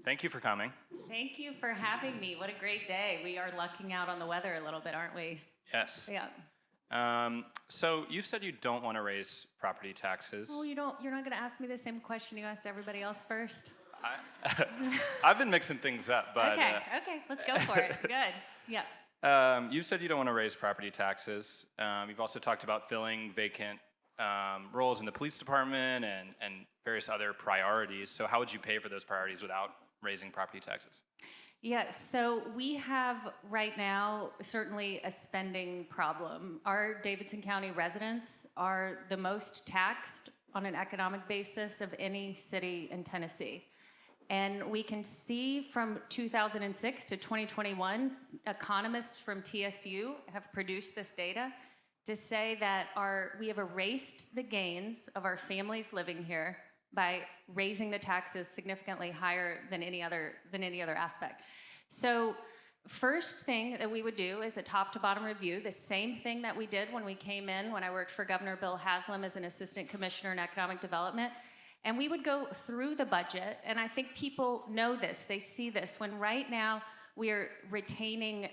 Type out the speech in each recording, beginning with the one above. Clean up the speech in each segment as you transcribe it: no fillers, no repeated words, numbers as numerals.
Thank you for coming. Thank you for having me. What a great day. We are lucking out on the weather a little bit, aren't we? Yes. Yeah. So you've said you don't want to raise property taxes. Oh, you're not going to ask me the same question you asked everybody else first? I've been mixing things up, but Okay, let's go for it. Good. Yeah. you said you don't want to raise property taxes. You've also talked about filling vacant roles in the police department and various other priorities. So how would you pay for those priorities without raising property taxes? Yeah, so we have right now certainly a spending problem. Our Davidson County residents are the most taxed on an economic basis of any city in Tennessee. And we can see from 2006 to 2021, economists from TSU have produced this data to say that we have erased the gains of our families living here by raising the taxes significantly higher than any other aspect. So first thing that we would do is a top to bottom review, the same thing that we did when we came in when I worked for Governor Bill Haslam as an assistant commissioner in economic development. And we would go through the budget, and I think people know this, they see this, when right now we are retaining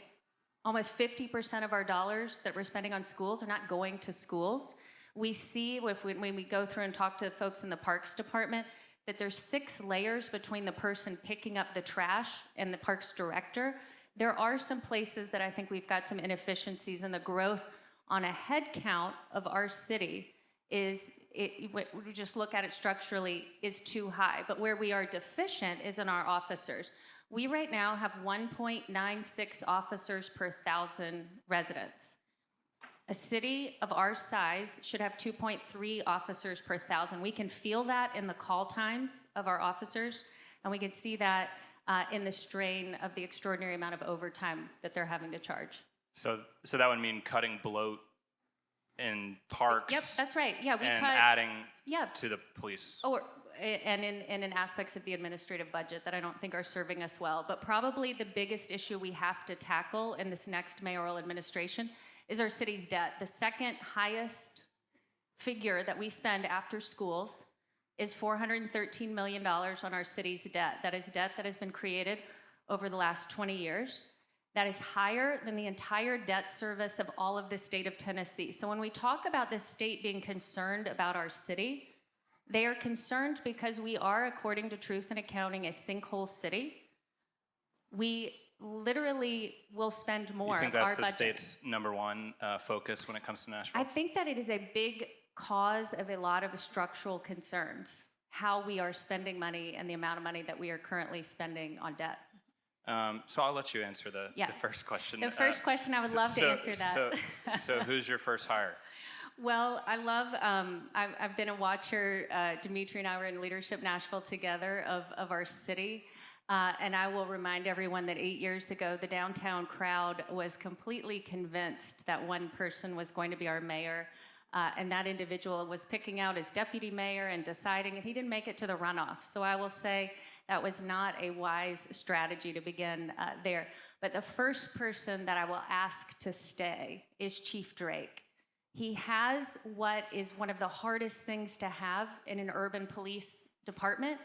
almost 50% of our dollars that we're spending on schools are not going to schools. We see when we go through and talk to the folks in the Parks Department that there's 6 layers between the person picking up the trash and the Parks Director. There are some places that I think we've got some inefficiencies, and the growth on a head count of our city we just look at it structurally, is too high. But where we are deficient is in our officers. We right now have 1.96 officers per 1,000 residents. A city of our size should have 2.3 officers per 1,000. We can feel that in the call times of our officers, and we can see that in the strain of the extraordinary amount of overtime that they're having to charge. So that would mean cutting bloat in parks. Yep, that's right. Yeah, adding to the police. And in aspects of the administrative budget that I don't think are serving us well. But probably the biggest issue we have to tackle in this next mayoral administration is our city's debt. The second highest figure that we spend after schools is $413 million on our city's debt. That is debt that has been created over the last 20 years. That is higher than the entire debt service of all of the state of Tennessee. So when we talk about the state being concerned about our city, they are concerned because we are, according to Truth in Accounting, a sinkhole city. We literally will spend more You think of that's our the budget. state's number one focus when it comes to Nashville? I think that it is a big cause of a lot of structural concerns, how we are spending money and the amount of money that we are currently spending on debt. So I'll let you answer the first question. The first question, I would love to answer that. So who's your first hire? Well, I love, I've been a watcher. Dimitri and I were in Leadership Nashville together of our city. And I will remind everyone that 8 years ago, the downtown crowd was completely convinced that one person was going to be our mayor. And that individual was picking out his deputy mayor and deciding, and he didn't make it to the runoff. So I will say that was not a wise strategy to begin there. But the first person that I will ask to stay is Chief Drake. He has what is one of the hardest things to have in an urban police department.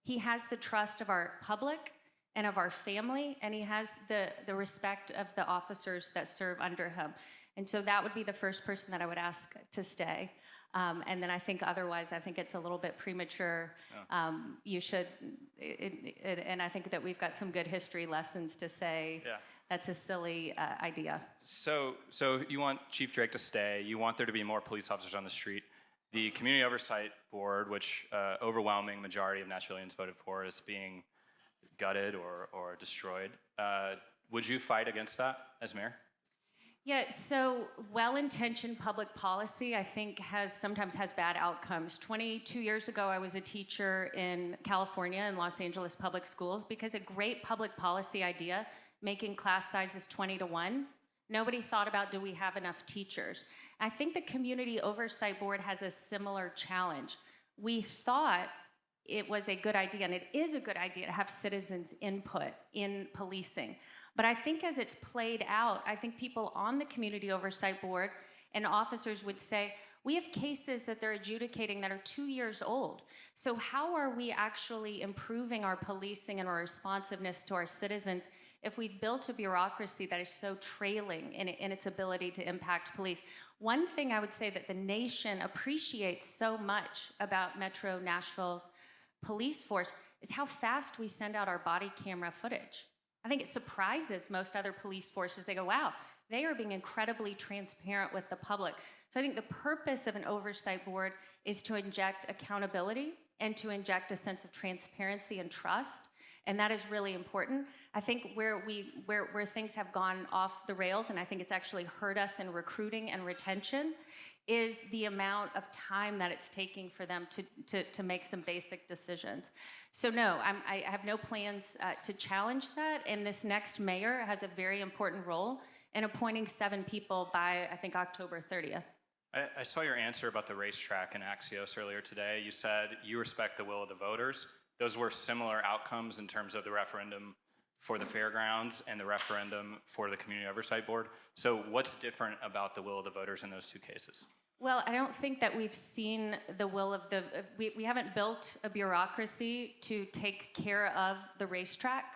He has the trust of our public and of our family, and he has the respect of the officers that serve under him. And so that would be the first person that I would ask to stay. And then I think otherwise, I think it's a little bit premature. You should, and I think that we've got some good history lessons to say that's a silly idea. So you want Chief Drake to stay. You want there to be more police officers on the street. The Community Oversight Board, which overwhelming majority of Nashvillians voted for, is being gutted or destroyed. Would you fight against that as mayor? Yeah, so well-intentioned public policy, I think, sometimes has bad outcomes. 22 years ago, I was a teacher in California in Los Angeles public schools because a great public policy idea, making class sizes 20 to 1, nobody thought about, do we have enough teachers? I think the Community Oversight Board has a similar challenge. We thought it was a good idea, and it is a good idea to have citizens' input in policing. But I think as it's played out, I think people on the Community Oversight Board and officers would say, we have cases that they're adjudicating that are 2 years old. So how are we actually improving our policing and our responsiveness to our citizens if we've built a bureaucracy that is so trailing in its ability to impact police? One thing I would say that the nation appreciates so much about Metro Nashville's police force is how fast we send out our body camera footage. I think it surprises most other police forces. They go, wow, they are being incredibly transparent with the public. So I think the purpose of an oversight board is to inject accountability and to inject a sense of transparency and trust. And that is really important. I think where things have gone off the rails, and I think it's actually hurt us in recruiting and retention, is the amount of time that it's taking for them to make some basic decisions. So no, I have no plans to challenge that, and this next mayor has a very important role in appointing 7 people by, I think, October 30th. I saw your answer about the racetrack in Axios earlier today. You said you respect the will of the voters. Those were similar outcomes in terms of the referendum for the fairgrounds and the referendum for the Community Oversight Board. So what's different about the will of the voters in those 2 cases? Well, I don't think that we've seen the will of the, we haven't built a bureaucracy to take care of the racetrack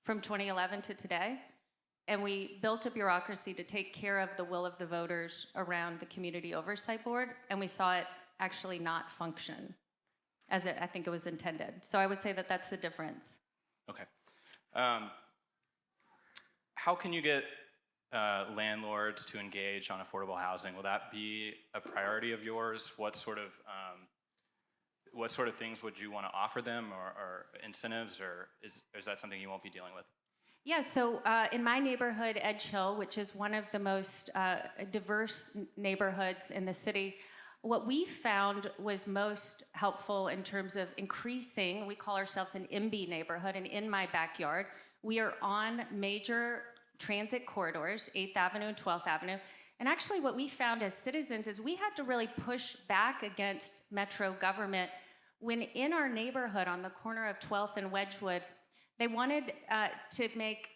from 2011 to today. And we built a bureaucracy to take care of the will of the voters around the Community Oversight Board, and we saw it actually not function as I think it was intended. So I would say that that's the difference. Okay. How can you get landlords to engage on affordable housing? Will that be a priority of yours? What sort of things would you want to offer them, or incentives, or is that something you won't be dealing with? Yeah, so in my neighborhood, Edge Hill, which is one of the most diverse neighborhoods in the city, what we found was most helpful in terms of increasing, we call ourselves an MB neighborhood, and in my backyard, we are on major transit corridors, 8th Avenue and 12th Avenue, and actually what we found as citizens is we had to really push back against Metro government when in our neighborhood on the corner of 12th and Wedgwood, they wanted to make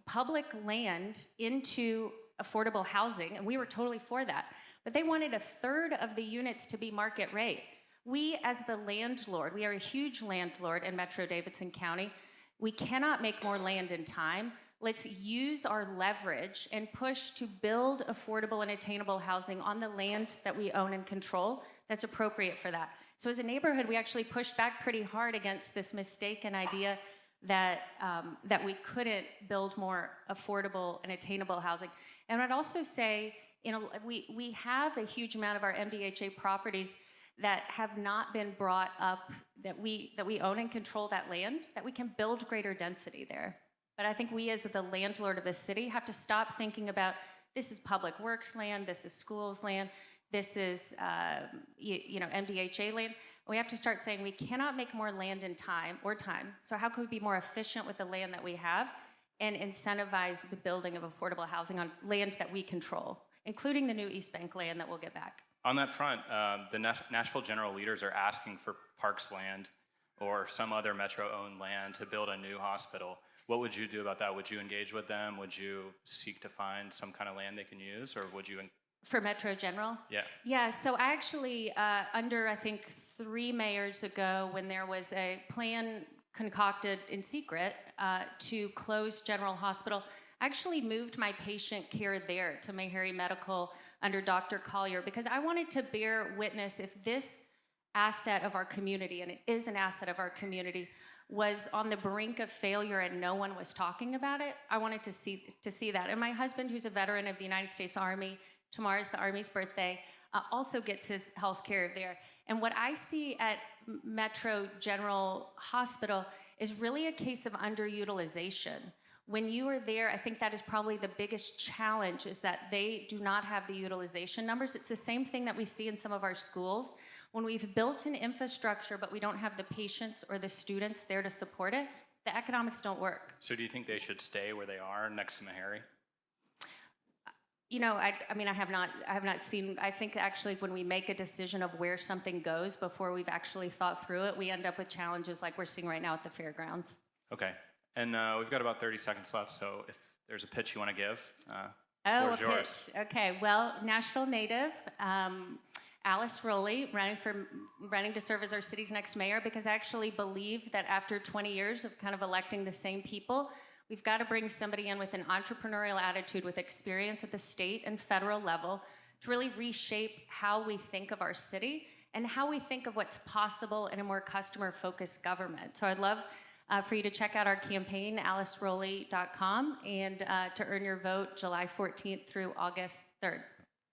public land into affordable housing, and we were totally for that. But they wanted 1/3 of the units to be market rate. We, as the landlord, we are a huge landlord in Metro Davidson County. We cannot make more land in time. Let's use our leverage and push to build affordable and attainable housing on the land that we own and control that's appropriate for that. So as a neighborhood, we actually pushed back pretty hard against this mistaken idea that we couldn't build more affordable and attainable housing. And I'd also say, we have a huge amount of our MDHA properties that have not been brought up, that we own and control that land, that we can build greater density there. But I think we as the landlord of the city have to stop thinking about this is public works land, this is schools land, this is MDHA land. We have to start saying we cannot make more land in time. So how can we be more efficient with the land that we have and incentivize the building of affordable housing on land that we control, including the new East Bank land that we'll get back. On that front, the Nashville General leaders are asking for Parks land or some other Metro-owned land to build a new hospital. What would you do about that? Would you engage with them? Would you seek to find some kind of land they can use, or would you? For Metro General? Yeah. Yeah, so I actually, under I think 3 mayors ago, when there was a plan concocted in secret to close General Hospital, I actually moved my patient care there to Meharry Medical under Dr. Collier because I wanted to bear witness if this asset of our community, and it is an asset of our community, was on the brink of failure and no one was talking about it. I wanted to see that. And my husband, who's a veteran of the United States Army, tomorrow's the Army's birthday, also gets his health care there. And what I see at Metro General Hospital is really a case of underutilization. When you are there, I think that is probably the biggest challenge, is that they do not have the utilization numbers. It's the same thing that we see in some of our schools. When we've built an infrastructure, but we don't have the patients or the students there to support it, the economics don't work. So do you think they should stay where they are next to Meharry? You know, I have not seen, I think actually when we make a decision of where something goes before we've actually thought through it, we end up with challenges like we're seeing right now at the fairgrounds. Okay, and we've got about 30 seconds left, so if there's a pitch you want to give. Oh, a Floor's yours. pitch. Okay. Well, Nashville native, Alice Rolli, running to serve as our city's next mayor, because I actually believe that after 20 years of kind of electing the same people, we've got to bring somebody in with an entrepreneurial attitude, with experience at the state and federal level, to really reshape how we think of our city and how we think of what's possible in a more customer-focused government. So I'd love for you to check out our campaign, alicerolli.com, and to earn your vote July 14th through August 3rd.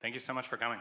Thank you so much for coming.